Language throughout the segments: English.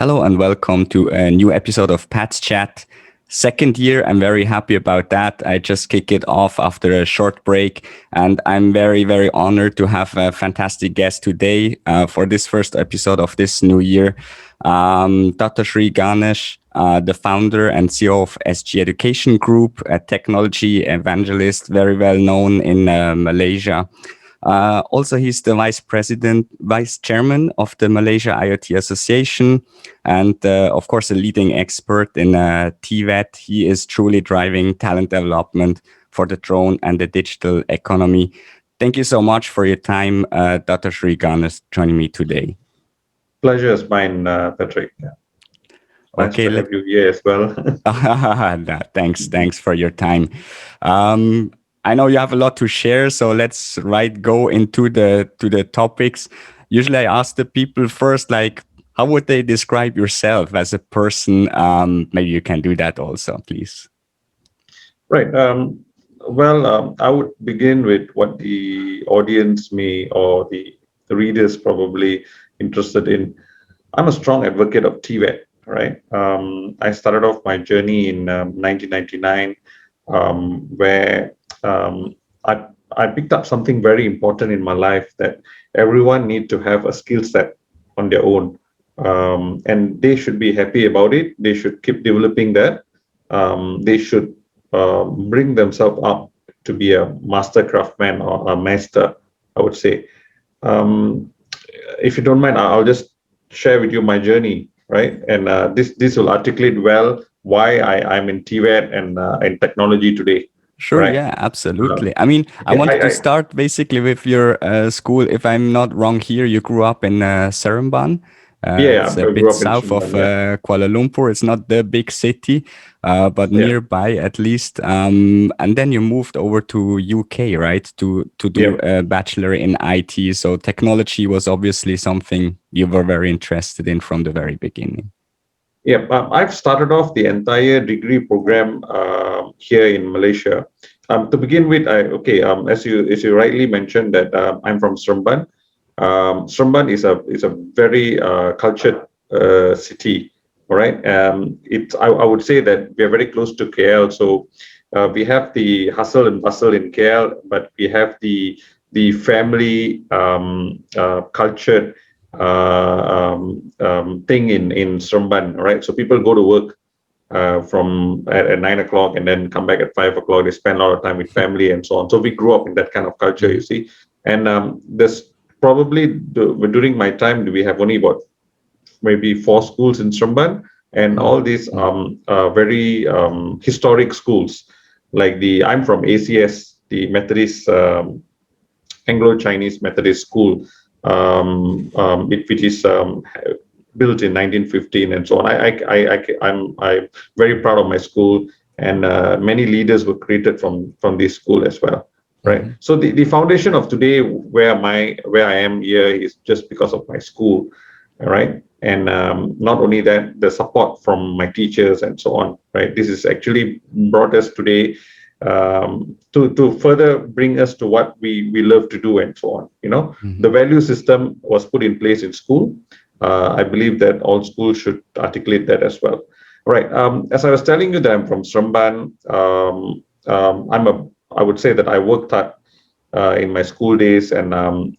Hello and welcome to a new episode of Pat's Chat. Second year, I'm very happy about that. I just kick it off after a short break, and I'm very, very honored to have a fantastic guest today for this first episode of this new year. Dato Sri Ganes, the founder and CEO of SG Education Group, a technology evangelist, very well known in Malaysia. Also, he's the vice chairman of the Malaysia IoT Association, and of course, a leading expert in TVET. He is truly driving talent development for the drone and the digital economy. Thank you so much for your time, Dr. Sri Ganes, joining me today. Pleasure is mine, Patrick. Yeah. Nice Okay, to have you here as well. thanks for your time. I know you have a lot to share, so let's go into the topics. Usually, I ask the people first, like, how would they describe yourself as a person? Maybe you can do that also, please. Right. I would begin with what the audience may or the readers probably interested in. I'm a strong advocate of TVET, right? I started off my journey in 1999, where I picked up something very important in my life that everyone need to have a skill set on their own, and they should be happy about it. They should keep developing that. They should bring themselves up to be a master craftsman or a master, I would say. Um, if you don't mind, I'll just share with you my journey, right? And this will articulate well why I'm in TVET and in technology today, Sure, right? yeah, Uh, absolutely. I mean, I okay, wanted to start basically with your school. If I'm not wrong here, you grew up in Seremban. yeah, It's a I bit grew up in south of Shimban, yeah, Kuala Lumpur. It's not the big city, but yeah, nearby at least. And then you moved over to UK, right? To do yeah. a bachelor in IT. So technology was obviously something you were very interested in from the very beginning. Yeah, I've started off the entire degree program here in Malaysia. To begin with, as you rightly mentioned that I'm from Seremban. Seremban is a very cultured city. All right, I would say that we are very close to KL, so we have the hustle and bustle in KL, but we have the family culture thing in Seremban, right? So people go to work from at 9 o'clock and then come back at 5 o'clock. They spend a lot of time with family and so on. So we grew up in that kind of culture, you see. And there's probably during my time we have only about maybe 4 schools in Seremban, and all these very historic schools, like I'm from ACS, the Methodist Anglo-Chinese Methodist School, which is built in 1915 and so on. I'm very proud of my school, and many leaders were created from this school as well. Right. So the foundation of today, where I am here, is just because of my school, right? And not only that, the support from my teachers and so on. Right. This is actually brought us today to further bring us to what we love to do and so on. The value system was put in place in school. I believe that all schools should articulate that as well. Right. As I was telling you that I'm from Seremban, I would say that I worked hard in my school days, and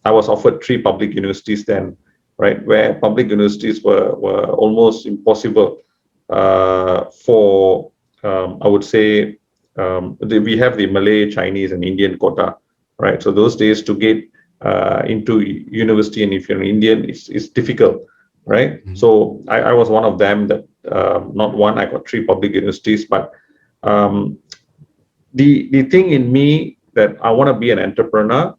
I was offered 3 public universities then, right, where public universities were almost impossible for, I would say, we have the Malay, Chinese, and Indian quota, right? So those days to get into university, and if you're an Indian, it's difficult, right? So I was one of them that not one, I got 3 public universities, but the thing in me that I want to be an entrepreneur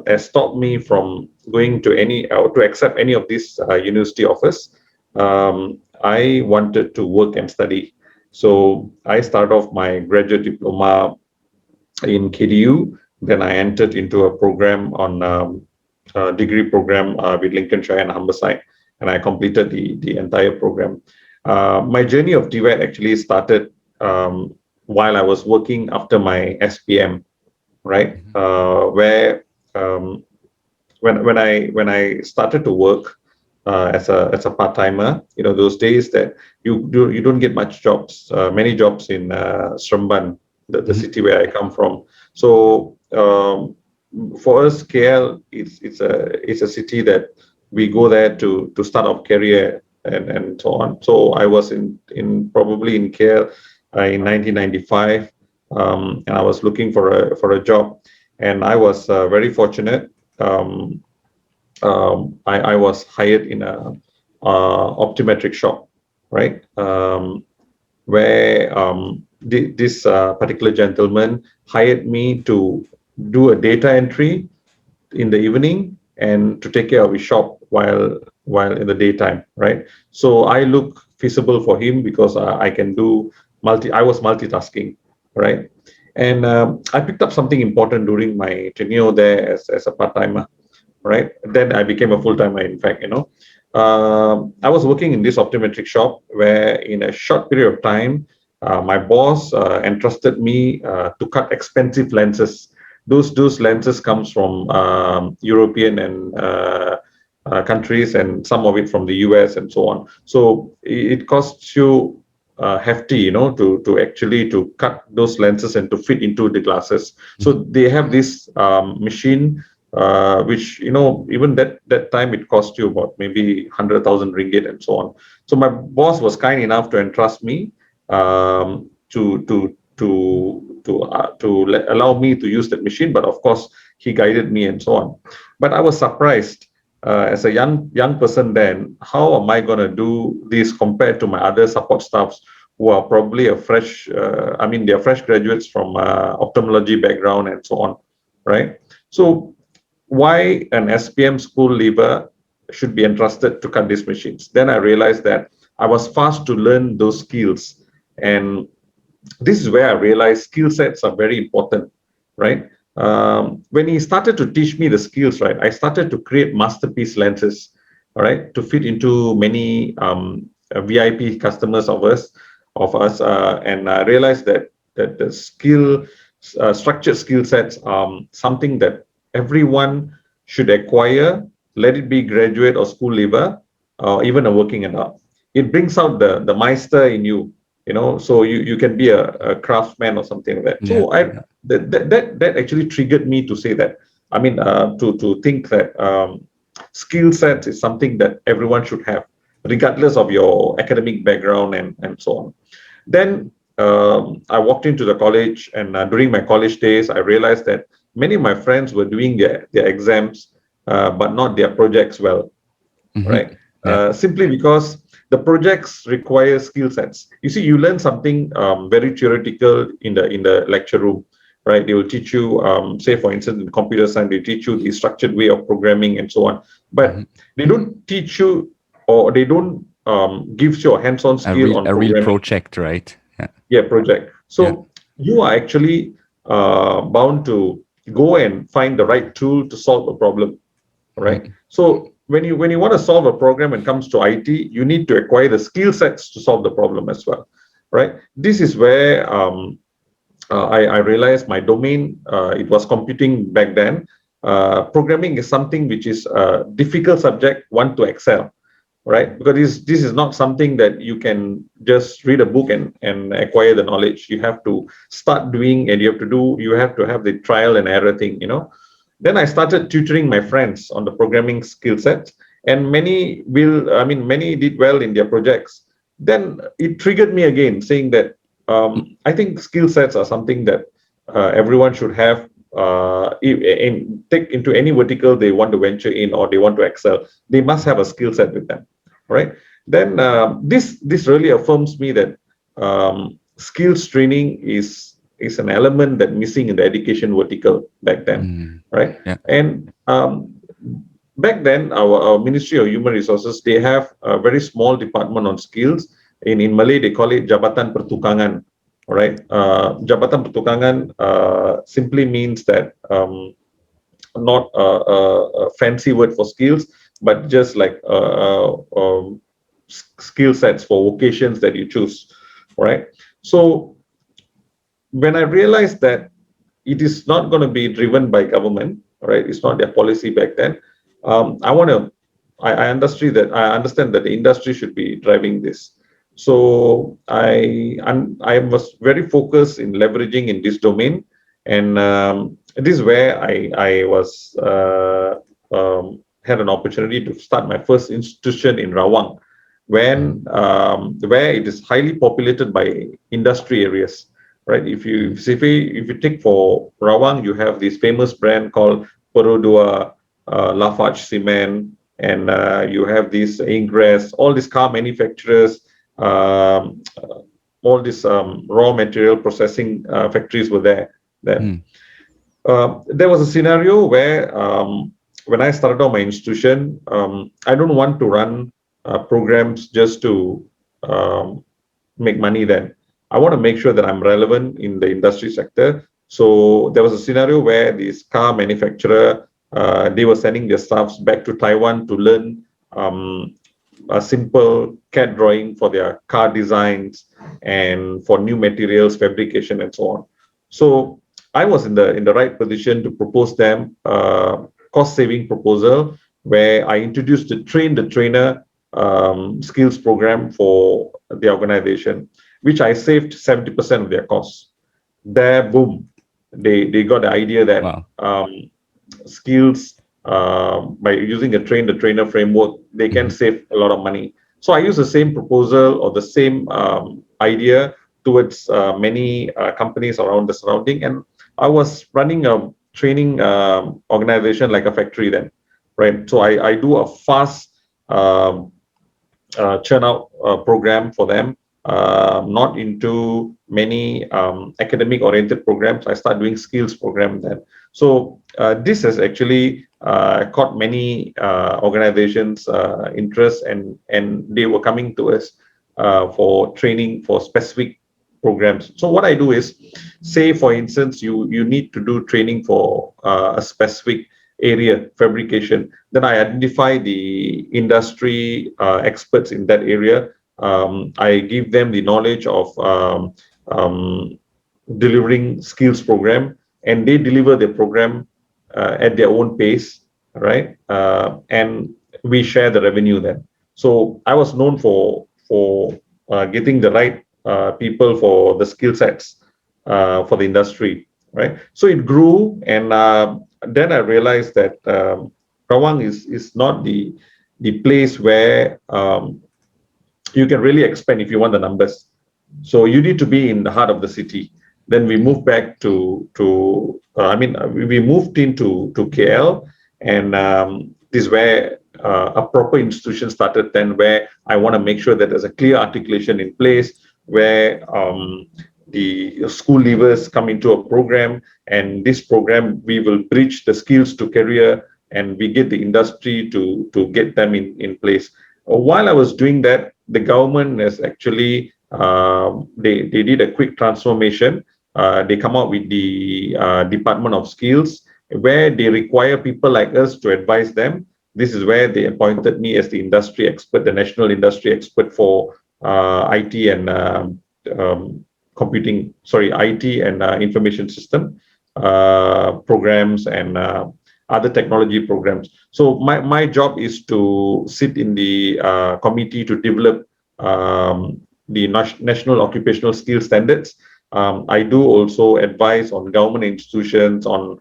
has stopped me from going to any or to accept any of these university offers. I wanted to work and study. So I started off my graduate diploma in KDU. Then I entered into a program on a degree program with Lincolnshire and Humberside, and I completed the entire program. My journey of TVET actually started while I was working after my SPM, right? Where when I started to work, as a part timer. Those days that you don't get much jobs, many jobs in Seremban, the Mhm. city where I come from. So for us, KL, it's a city that we go there to start our career and so on. So I was in probably in KL in 1995, and I was looking for a job, and I was very fortunate. Um, I was hired in a optometric shop, right? Where this particular gentleman hired me to do a data entry in the evening and to take care of his shop while in the daytime, right? So I look feasible for him because I can do I was multitasking, right? And I picked up something important during my tenure there as a part timer, right? Then I became a full timer. In fact, I was working in this optometric shop where, in a short period of time, my boss entrusted me to cut expensive lenses. Those lenses comes from European and countries, and some of it from the US and so on. So it costs you hefty, to actually to cut those lenses and to fit into the glasses. Mhm. So they have this machine, which even that time it cost you about maybe 100,000 ringgit and so on. So my boss was kind enough to entrust me, to allow me to use that machine, but of course he guided me and so on. But I was surprised, as a young person then, how am I going to do this compared to my other support staffs who are probably they're fresh graduates from ophthalmology background and so on, right? So why an SPM school leaver should be entrusted to cut these machines? Then I realized that I was fast to learn those skills. And this is where I realized skill sets are very important, right? When he started to teach me the skills, right, I started to create masterpiece lenses, all right, to fit into many VIP customers of us, and I realized that the structured skill sets are something that everyone should acquire, let it be graduate or school leaver, or even a working adult. It brings out the meister in you, so you can be a craftsman or something like that. Yeah. So that actually triggered me to say that, to think that skill sets is something that everyone should have, regardless of your academic background and so on. Then I walked into the college, and during my college days, I realized that many of my friends were doing their exams, but not their projects well, Mhm. right? Yeah. Simply because the projects require skill sets. You see, you learn something very theoretical in the lecture room, right? They will teach you, say for instance, in computer science, they teach you the structured way of programming and so on. But Mhm. they don't teach you, or they don't gives you a hands-on A skill real on a real programming. project, right? Yeah. Yeah, project. Yeah. So you are actually bound to go and find the right tool to solve a problem, right? Mhm. So when you want to solve a program when it comes to IT, you need to acquire the skill sets to solve the problem as well, right? This is where I realized my domain. It was computing back then. Programming is something which is a difficult subject, one to excel, right? Because this is not something that you can just read a book and acquire the knowledge. You have to start doing, and you have to have the trial and error thing. Then I started tutoring my friends on the programming skill sets, and many did well in their projects. Then it triggered me again, saying that I think skill sets are something that everyone should have, and take into any vertical they want to venture in or they want to excel. They must have a skill set with them, right? Then this really affirms me that skills training is an element that missing in the education vertical back then, Mm. right? Yeah. And back then, our Ministry of Human Resources, they have a very small department on skills. In Malay, they call it Jabatan Pertukangan. All right, Jabatan Pertukangan simply means that, not a fancy word for skills, but just like skill sets for vocations that you choose, right? So when I realized that it is not going to be driven by government, right? It's not their policy back then. I want to I understand that the industry should be driving this. So I was very focused in leveraging in this domain, and this is where I was had an opportunity to start my first institution in Rawang, when where it is highly populated by industry areas. Right? If you take for Rawang, you have this famous brand called Perodua, Lafarge Cement, and you have these Ingress, all these car manufacturers, um, all these raw material processing factories were there. There. Mm. There was a scenario where when I started out my institution, I don't want to run programs just to um, make money then. I want to make sure that I'm relevant in the industry sector. So there was a scenario where this car manufacturer, they were sending their staffs back to Taiwan to learn um, a simple CAD drawing for their car designs and for new materials, fabrication, and so on. So I was in the right position to propose them cost saving proposal where I introduced the train the trainer skills program for the organization, which I saved 70% of their costs. There, boom, they got the idea that Wow. skills by using a train the trainer framework, they can Hmm. save a lot of money. So I use the same proposal or the same idea towards many companies around the surrounding, and I was running a training organization like a factory then, right? So I do a fast um, churn out program for them, not into many academic oriented programs. I start doing skills program then. So this has actually caught many organizations interest, and they were coming to us for training for specific programs. So what I do is, say for instance, you need to do training for a specific area, fabrication, then I identify the industry experts in that area. I give them the knowledge of um, delivering skills program, and they deliver the program at their own pace, right? And we share the revenue then. So I was known for getting the right people for the skill sets for the industry, right? So it grew, and then I realized that Rawang is not the place where you can really expand if you want the numbers. So you need to be in the heart of the city. Then we moved back we moved into to KL, and this is where a proper institution started. Then where I want to make sure that there's a clear articulation in place, where the school leavers come into a program, and this program we will bridge the skills to career, and we get the industry to get them in place. While I was doing that, the government has actually they did a quick transformation. They come out with the Department of Skills, where they require people like us to advise them. This is where they appointed me as the industry expert, the national industry expert for IT and IT and information system programs and other technology programs. So my job is to sit in the committee to develop the national occupational skill standards. I do also advise on government institutions on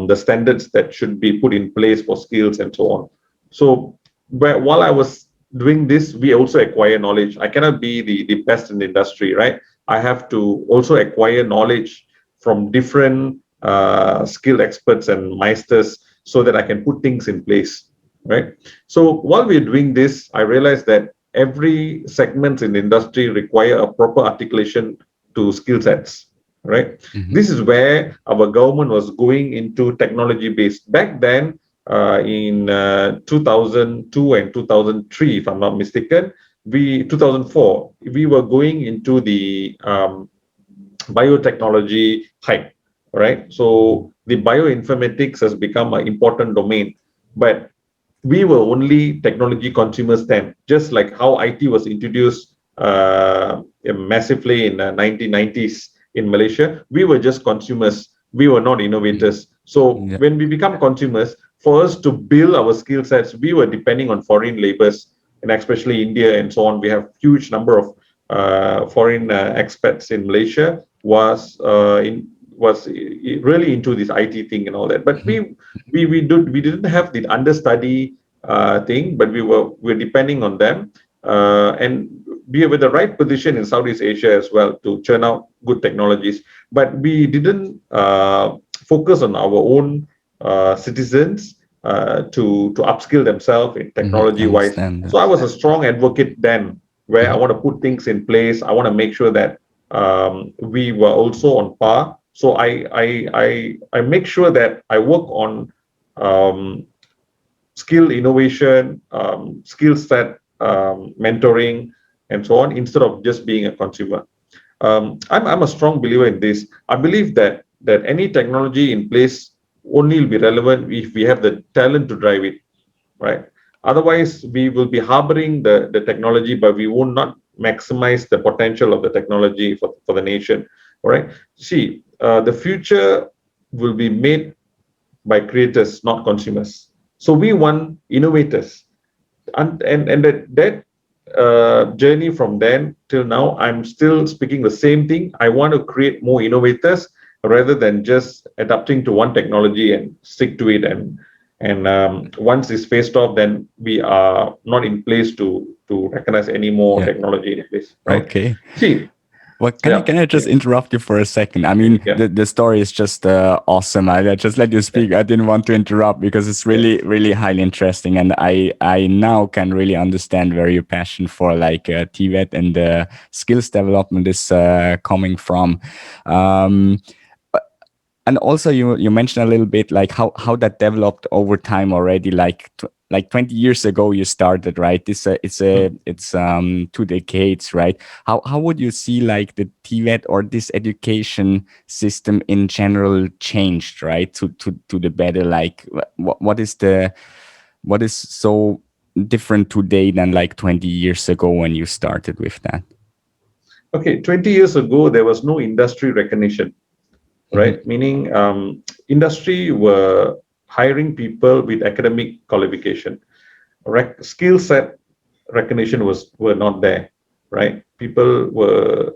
the standards that should be put in place for skills and so on. So while I was doing this, we also acquire knowledge. I cannot be the best in the industry, right? I have to also acquire knowledge from different skilled experts and meisters so that I can put things in place, right? So while we're doing this, I realized that every segment in the industry require a proper articulation to skill sets, right? Hmm. This is where our government was going into technology based. Back then, in 2002 and 2003, if I'm not mistaken, 2004, we were going into the biotechnology hype, right? So the bioinformatics has become an important domain, but we were only technology consumers then, just like how IT was introduced massively in the 1990s in Malaysia. We were just consumers. We were not innovators. So Yeah. when we become consumers, for us to build our skill sets, we were depending on foreign labors, and especially India and so on. We have huge number of foreign expats in Malaysia was really into this IT thing and all that. But we didn't have the understudy thing, but we were depending on them, and we were the right position in Southeast Asia as well to churn out good technologies. But we didn't focus on our own citizens to upskill themselves in technology wise. Understand So that. I was a strong advocate then, where I want to put things in place. I want to make sure that we were also on par. So I make sure that I work on um, skill innovation, skill set mentoring, and so on, instead of just being a consumer. I'm a strong believer in this. I believe that any technology in place only will be relevant if we have the talent to drive it, right? Otherwise, we will be harboring the technology, but we will not maximize the potential of the technology for the nation. All right. See, the future will be made by creators, not consumers. So we want innovators, and that journey from then till now, I'm still speaking the same thing. I want to create more innovators rather than just adapting to one technology and stick to it. And once it's phased off, then we are not in place to recognize any more Yeah. technology in place, right? Okay. See, Well, yeah, can I just interrupt you for a second? I mean, yeah, the story is just awesome. I just let you speak. I didn't want to interrupt because it's yeah. really really highly interesting, and I now can really understand where your passion for like TVET and skills development is coming from. Um, and also you mentioned a little bit like how that developed over time already, like like 20 years ago you started, right? It's 2 decades, right? How would you see like the TVET or this education system in general changed, right, to the better? Like what is so different today than like 20 years ago when you started with that? Okay, 20 years ago, there was no industry recognition, Hmm. right? Meaning, industry were hiring people with academic qualification. Skill set recognition were not there, right? People were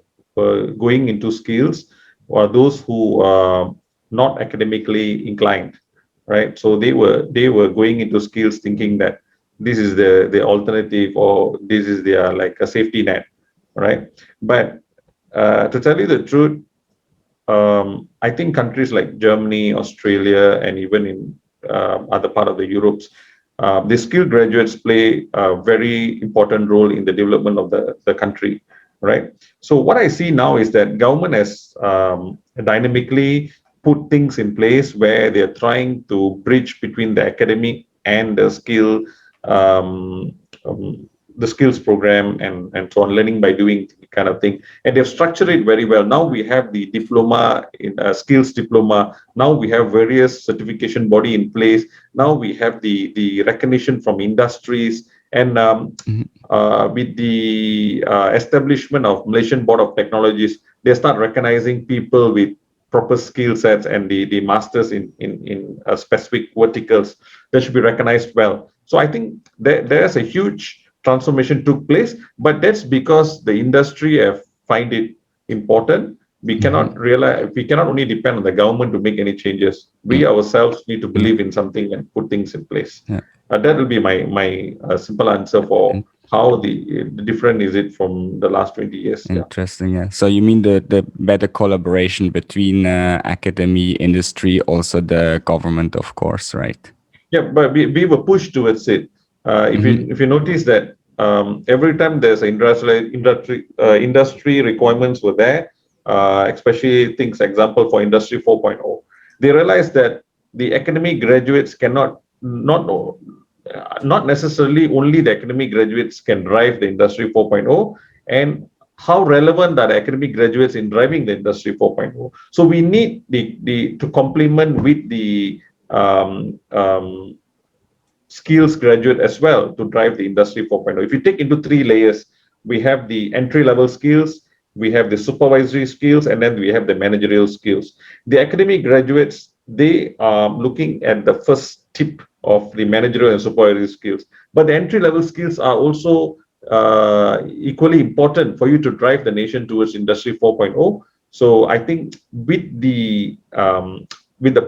going into skills, or those who are not academically inclined, right? So they were going into skills thinking that this is the alternative, or this is their like a safety net, right? But to tell you the truth, I think countries like Germany, Australia, and even in other part of the Europes, the skilled graduates play a very important role in the development of the country, right? So what I see now is that government has dynamically put things in place where they're trying to bridge between the academic and um, um, the skills program, and so on, learning by doing kind of thing, and they've structured it very well. Now we have the diploma in skills diploma. Now we have various certification body in place. Now we have the recognition from industries, and with the establishment of Malaysian Board of Technologies, they start recognizing people with proper skill sets, and the masters in specific verticals that should be recognized well. So I think there's a huge transformation took place, but that's because the industry have find it important. We cannot only depend on the government to make any changes. We ourselves need to Yeah. believe in something and put things in place. Yeah. That will be my simple answer for how the different is it from the last 20 years. Yeah. Interesting. Yeah. So you mean the better collaboration between academy, industry, also the government, of course, right? Yeah, but we were pushed towards it. Hmm. If you notice that every time there's an industry requirements were there, especially things example for Industry 4.0, they realized that the academic graduates cannot not necessarily only the academic graduates can drive the Industry 4.0, and how relevant are the academic graduates in driving the Industry 4.0. So we need the to complement with the skills graduate as well to drive the Industry 4.0. If you take into three layers, we have the entry level skills, we have the supervisory skills, and then we have the managerial skills. The academic graduates, they are looking at the first tip of the managerial and supervisory skills. But the entry level skills are also equally important for you to drive the nation towards Industry 4.0. So I think with the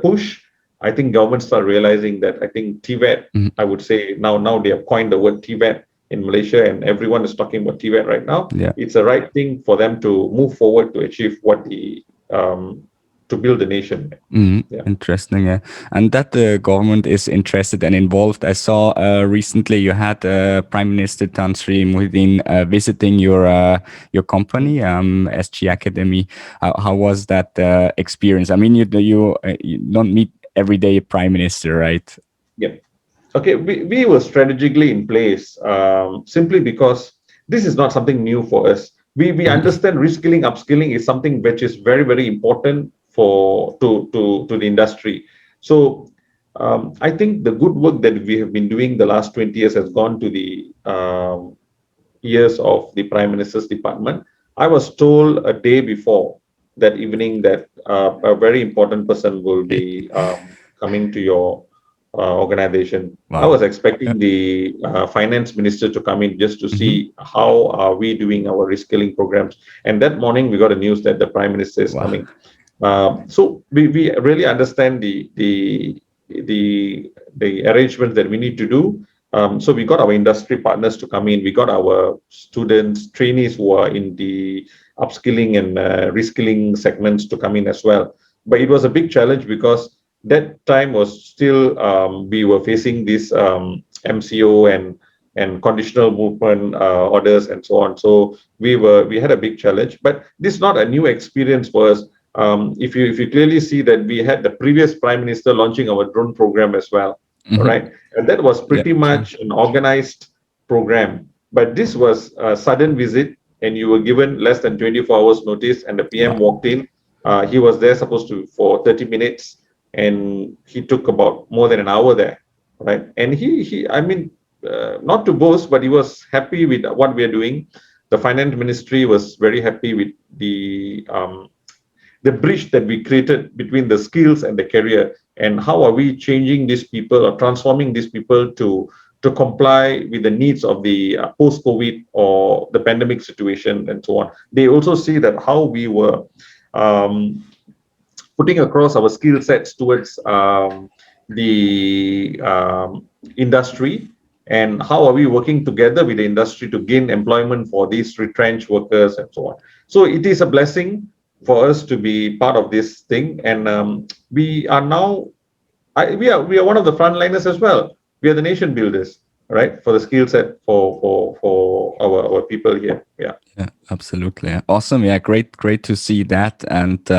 push, I think governments start realizing that I think TVET, Mhm. I would say now they have coined the word TVET in Malaysia, and everyone is talking about TVET right now. Yeah. It's the right thing for them to move forward to achieve what the to build the nation. Yeah. Interesting. Yeah. And that the government is interested and involved. I saw recently you had Prime Minister Tan Sri Muhyiddin visiting your company, SG Academy. How was that experience? I mean, you don't meet every day a prime minister, right? Yeah. Okay, we were strategically in place simply because this is not something new for us. We understand reskilling, upskilling is something which is very, very important to the industry. So I think the good work that we have been doing the last 20 years has gone to the years of the Prime Minister's department. I was told a day before that evening that a very important person will be coming to your organization. I Wow. was expecting the finance minister to come in just to Hmm. see how are we doing our reskilling programs. And that morning we got a news that the prime minister is Wow. coming. So we really understand the arrangements that we need to do. So we got our industry partners to come in. We got our students, trainees who are in the upskilling and reskilling segments to come in as well. But it was a big challenge because that time was still we were facing this MCO and conditional movement orders and so on. So we had a big challenge. But this is not a new experience for us. If you clearly see that we had the previous prime minister launching our drone program as well, all Hmm. right, and that was Yeah. pretty True. much an organized program. But this was a sudden visit, and you were given less than 24 hours notice, and the PM Wow. walked in. He was there supposed to for 30 minutes, and he took about more than an hour there, right? And he I mean, not to boast, but he was happy with what we are doing. The finance ministry was very happy with the bridge that we created between the skills and the career, and how are we changing these people or transforming these people to comply with the needs of the post-COVID or the pandemic situation and so on. They also see that how we were um, putting across our skill sets towards the industry, and how are we working together with the industry to gain employment for these retrenched workers and so on. So it is a blessing for us to be part of this thing, and we are now we are one of the frontliners as well. We are the nation builders, right, for the skill set for our people here. Yeah. Yeah, absolutely. Awesome. Yeah, great to see that. And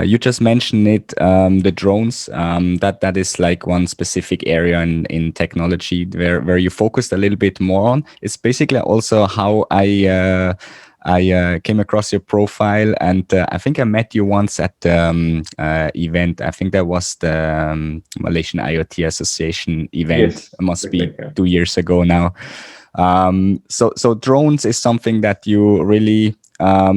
you just mentioned it, the drones. That is like one specific area in technology where you focused a little bit more on. It's basically also how I came across your profile, and I think I met you once at the event. I think that was the Malaysian IoT Association event. Yes, It must be exactly. Yeah. 2 years ago now. So drones is something that you really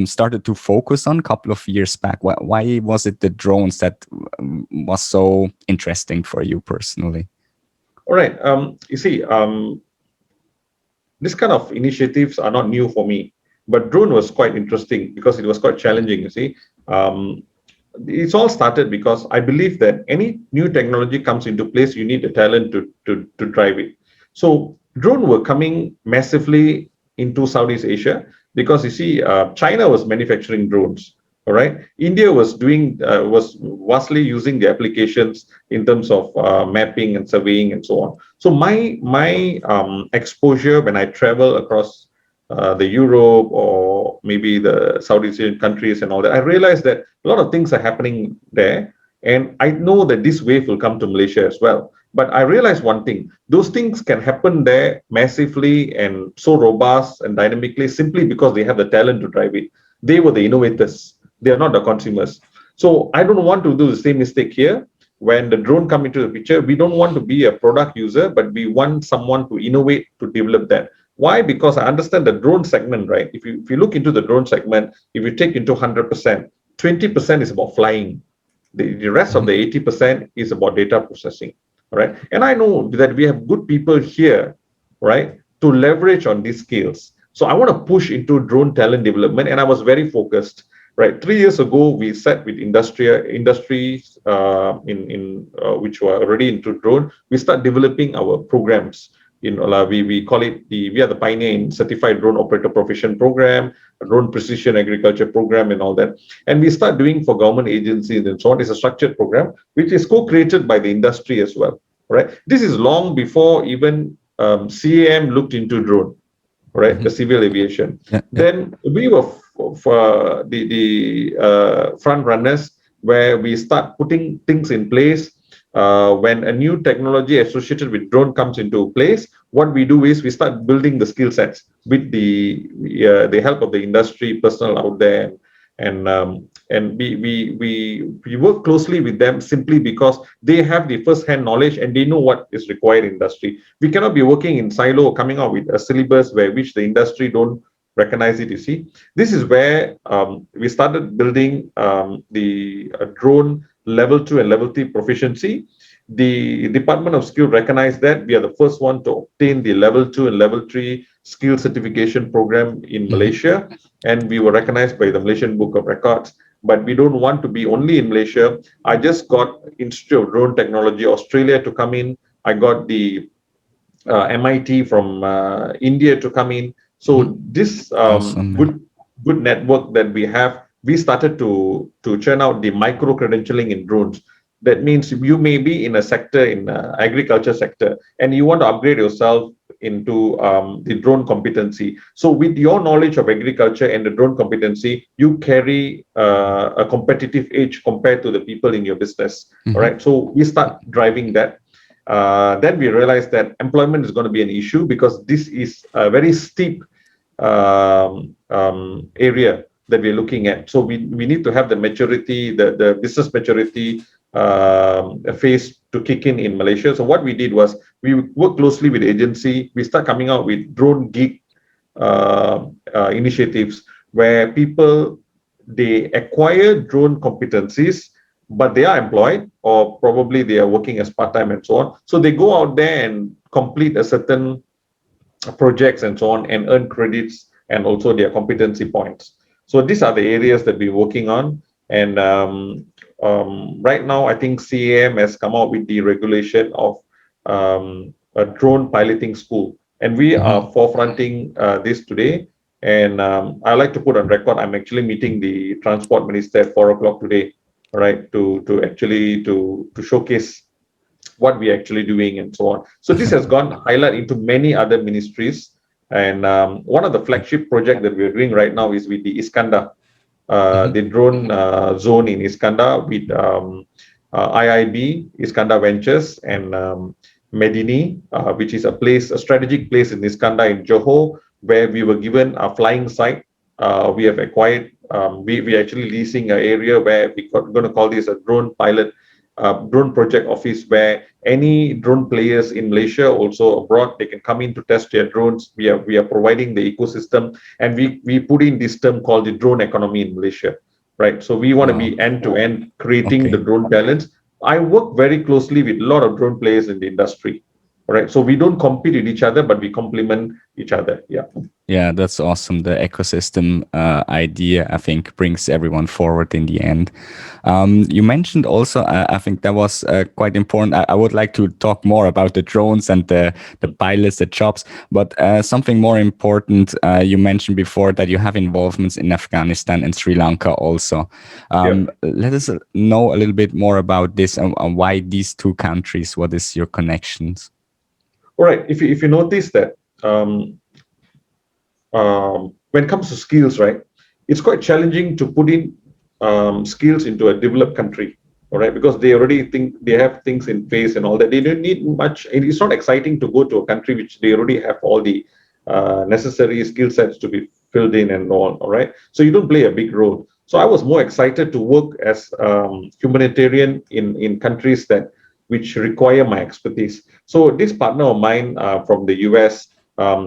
started to focus on a couple of years back. Why was it the drones that was so interesting for you personally? All right. You see, this kind of initiatives are not new for me, but drone was quite interesting because it was quite challenging. You see, um, it's all started because I believe that any new technology comes into place, you need the talent to drive it. So drone were coming massively into Southeast Asia because you see, China was manufacturing drones. All right, India was vastly using the applications in terms of mapping and surveying and so on. So my exposure when I travel across the Europe or maybe the Southeast Asian countries and all that, I realized that a lot of things are happening there, and I know that this wave will come to Malaysia as well. But I realized one thing: those things can happen there massively and so robust and dynamically simply because they have the talent to drive it. They were the innovators. They are not the consumers. So I don't want to do the same mistake here. When the drone come into the picture, we don't want to be a product user, but we want someone to innovate to develop that. Why? Because I understand the drone segment, right? If you look into the drone segment, if you take into 100%, 20% is about flying. The rest of Mhm. the 80% is about data processing. right? And I know that we have good people here, right, to leverage on these skills. So I want to push into drone talent development, and I was very focused. Right, 3 years ago, we sat with industries which were already into drone. We start developing our programs. We call it we are the pioneer in certified drone operator profession program, a drone precision agriculture program, and all that. And we start doing for government agencies and so on. It's a structured program which is co-created by the industry as well. Right, this is long before even CAM looked into drone, right? Hmm. The civil aviation. Yeah, yeah. Then we were the front runners where we start putting things in place. When a new technology associated with drone comes into place, what we do is we start building the skill sets with the help of the industry personnel out there, and we work closely with them simply because they have the first hand knowledge and they know what is required in industry. We cannot be working in silo, coming out with a syllabus where which the industry don't recognize it. You see, this is where we started building the drone level 2 and level 3 proficiency. The Department of Skill recognized that we are the first one to obtain the level 2 and level 3 skill certification program in Hmm. Malaysia, and we were recognized by the Malaysian Book of Records. But we don't want to be only in Malaysia. I just got Institute of Drone Technology Australia to come in. I got the MIT from India to come in. Hmm. So this Awesome. Yeah. good network that we have, we started to churn out the micro credentialing in drones. That means you may be in a sector in agriculture sector and you want to upgrade yourself into the drone competency. So with your knowledge of agriculture and the drone competency, you carry a competitive edge compared to the people in your business. All Hmm. right. So we start driving that. Then we realized that employment is going to be an issue because this is a very steep area that we're looking at. So we need to have the maturity, the business maturity phase to kick in Malaysia. So what we did was we worked closely with the agency. We start coming out with drone gig initiatives where people they acquire drone competencies, but they are employed or probably they are working as part-time and so on. So they go out there and complete a certain projects and so on and earn credits and also their competency points. So these are the areas that we're working on. And right now, I think CAM has come out with the regulation of a drone piloting school. And we Hmm. are forefronting this today. And I like to put on record, I'm actually meeting the transport minister at 4 o'clock today, right, to actually to showcase what we're actually doing and so on. So this has gone highlight into many other ministries. And one of the flagship project that we're doing right now is with the Iskandar, Hmm. the drone zone in Iskandar with IIB, Iskandar Ventures, and Medini, which is a strategic place in Iskandar in Johor, where we were given a flying site. We have acquired, we actually leasing an area where we're going to call this a drone pilot drone project office where any drone players in Malaysia, also abroad, they can come in to test their drones. We are providing the ecosystem, and we put in this term called the drone economy in Malaysia, right? So we want to Wow. be end to end creating the Okay. drone talents. I work very closely with a lot of drone players in the industry, right? So we don't compete with each other, but we complement each other. Yeah. Yeah, that's awesome. The ecosystem idea, I think, brings everyone forward in the end. You mentioned also, I think that was quite important. I would like to talk more about the drones and the pilots, the jobs, but something more important, you mentioned before that you have involvements in Afghanistan and Sri Lanka also. Yeah. Let us know a little bit more about this and why these two countries. What is your connections? All right. If you notice that when it comes to skills, right, it's quite challenging to put in skills into a developed country, all right, because they already think they have things in place and all that. They don't need much. It's not exciting to go to a country which they already have all the necessary skill sets to be filled in and all right. So you don't play a big role. So I was more excited to work as humanitarian in countries that which require my expertise. So this partner of mine from the US,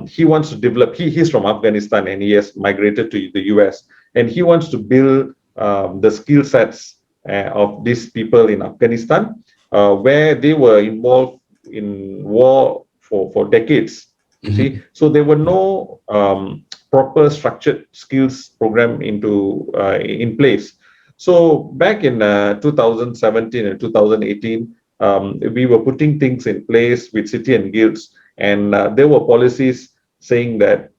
he wants to develop. He's from Afghanistan and he has migrated to the US, and he wants to build the skill sets of these people in Afghanistan. where they were involved in war for decades. You see, Mhm. so there were no proper structured skills program in place. So back in 2017 and 2018, we were putting things in place with city and guilds, and there were policies saying that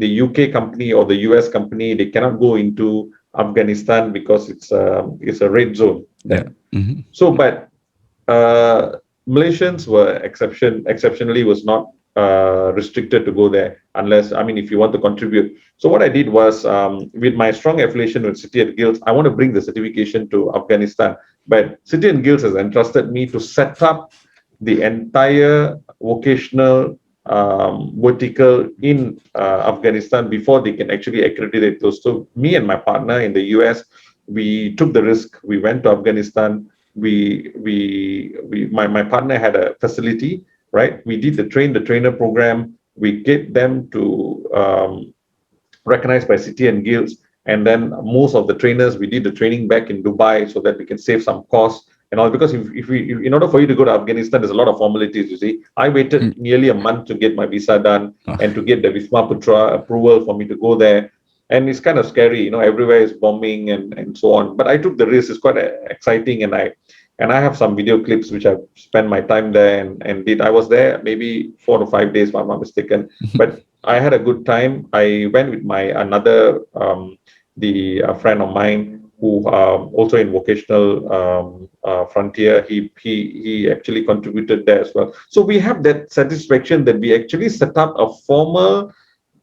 the UK company or the US company, they cannot go into Afghanistan because it's a red zone Yeah. then. Mhm. So, but Malaysians were exceptionally was not restricted to go there unless, I mean, if you want to contribute. So what I did was, with my strong affiliation with City and Guilds, I want to bring the certification to Afghanistan. But City and Guilds has entrusted me to set up the entire vocational vertical in Afghanistan before they can actually accredit those. So me and my partner in the US, we took the risk. We went to Afghanistan. My partner had a facility, right? We did the trainer program. We get them to recognized by city and guilds. And then most of the trainers, we did the training back in Dubai so that we can save some costs and all. Because if in order for you to go to Afghanistan, there's a lot of formalities. You see, I waited Mm. nearly a month to get my visa done and Ah, to get the Visma Putra approval for me to go there. And it's kind of scary, everywhere is bombing and so on. But I took the risk. It's quite exciting, and I have some video clips which I've spent my time there and did. I was there maybe 4 to 5 days, if I'm not mistaken. But I had a good time. I went with my another the friend of mine who also in vocational frontier. He actually contributed there as well. So we have that satisfaction that we actually set up a formal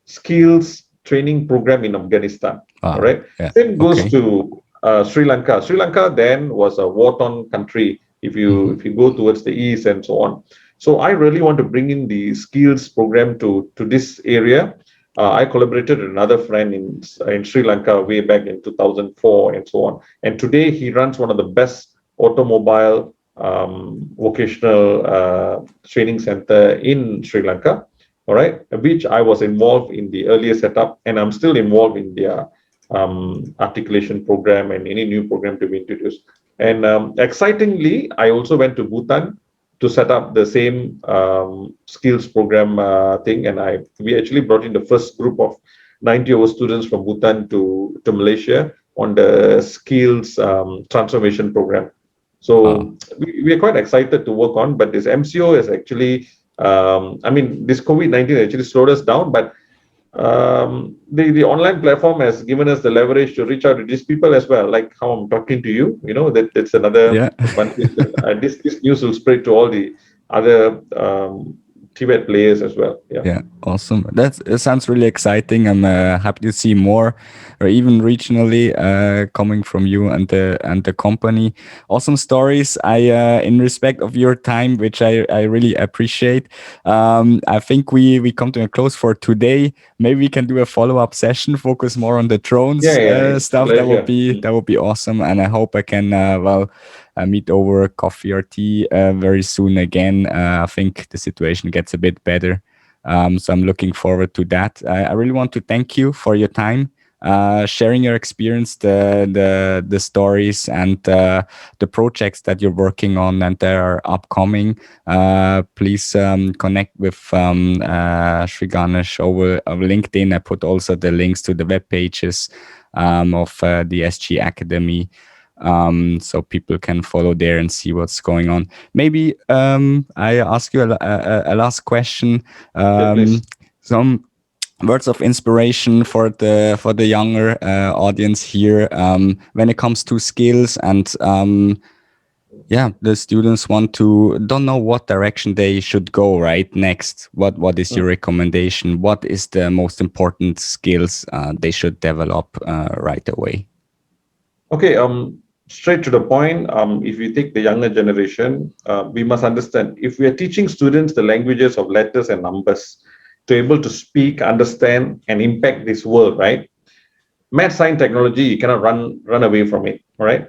skills training program in Afghanistan. All wow. right. Yeah. Same goes Okay. to Sri Lanka. Sri Lanka then was a war-torn country. Mhm. If you go towards the east and so on, so I really want to bring in the skills program to this area. I collaborated with another friend in Sri Lanka way back in 2004 and so on. And today he runs one of the best automobile vocational training center in Sri Lanka. All right, which I was involved in the earlier setup, and I'm still involved in their articulation program and any new program to be introduced. And excitingly, I also went to Bhutan to set up the same skills program thing, and I we actually brought in the first group of 90 over students from Bhutan to Malaysia on the skills transformation program. Wow. So we are quite excited to work on, but this MCO is actually, I mean, this COVID-19 actually slowed us down, but the online platform has given us the leverage to reach out to these people as well, like how I'm talking to you. That's another Yeah. advantage. That, this news will spread to all the other TVET players as well. Yeah. Yeah, awesome. It sounds really exciting. I'm happy to see more, or even regionally, coming from you and the company. Awesome stories. In respect of your time, which I really appreciate. I think we come to a close for today. Maybe we can do a follow-up session, focus more on the Yeah, drones yeah, it's a stuff. pleasure. That would be awesome. And I hope I can meet over coffee or tea very soon again. I think the situation gets a bit better. So I'm looking forward to that. I really want to thank you for your time, sharing your experience, the stories, and the projects that you're working on and that are upcoming. Please connect with Sri Ganesh over LinkedIn. I put also the links to the web pages of the SG Academy, so people can follow there and see what's going on. Maybe I ask you a last question. Yeah, Um, please. some words of inspiration for the younger audience here when it comes to skills and yeah, the students don't know what direction they should go right next. What is your Mm. recommendation? What is the most important skills they should develop right away? Okay, straight to the point. If you take the younger generation, we must understand if we are teaching students the languages of letters and numbers to able to speak, understand, and impact this world, right? Math, science, technology, you cannot run away from it, all right?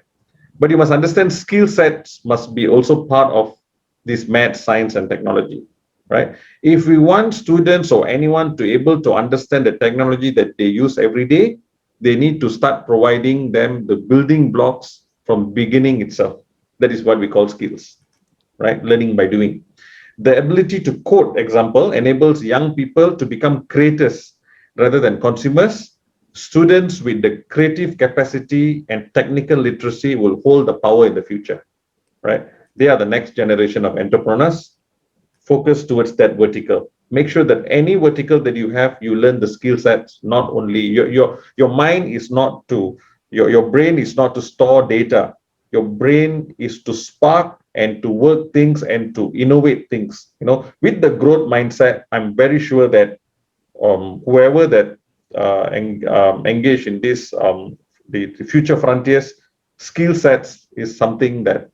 But you must understand skill sets must be also part of this math, science, and technology, right? If we want students or anyone to able to understand the technology that they use every day, they need to start providing them the building blocks from beginning itself. That is what we call skills. right? Learning by doing. The ability to code, example, enables young people to become creators rather than consumers. Students with the creative capacity and technical literacy will hold the power in the future, right? They are the next generation of entrepreneurs. Focus towards that vertical. Make sure that any vertical that you have, you learn the skill sets. Not only your mind is not to your brain is not to store data. Your brain is to spark and to work things and to innovate things. With the growth mindset, I'm very sure that whoever that engage in this the future frontiers skill sets is something that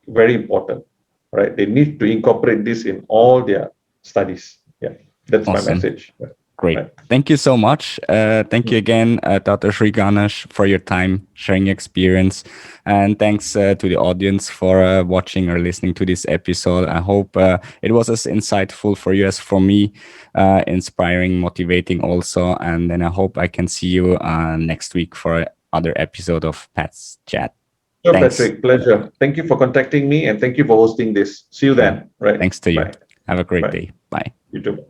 very important, right? They need to incorporate this in all their studies. Yeah, that's my Awesome. message. Great. Right. Thank you so much. Thank you again, Dato Sri Ganesh, for your time, sharing your experience. And thanks to the audience for watching or listening to this episode. I hope it was as insightful for you as for me, inspiring, motivating also. And then I hope I can see you next week for another episode of Pat's Chat. Sure, Thanks. Patrick. Pleasure. Thank you for contacting me and thank you for hosting this. See you Sure. then. Right. Thanks to you. Bye. Have a great Bye. day. Bye. You too.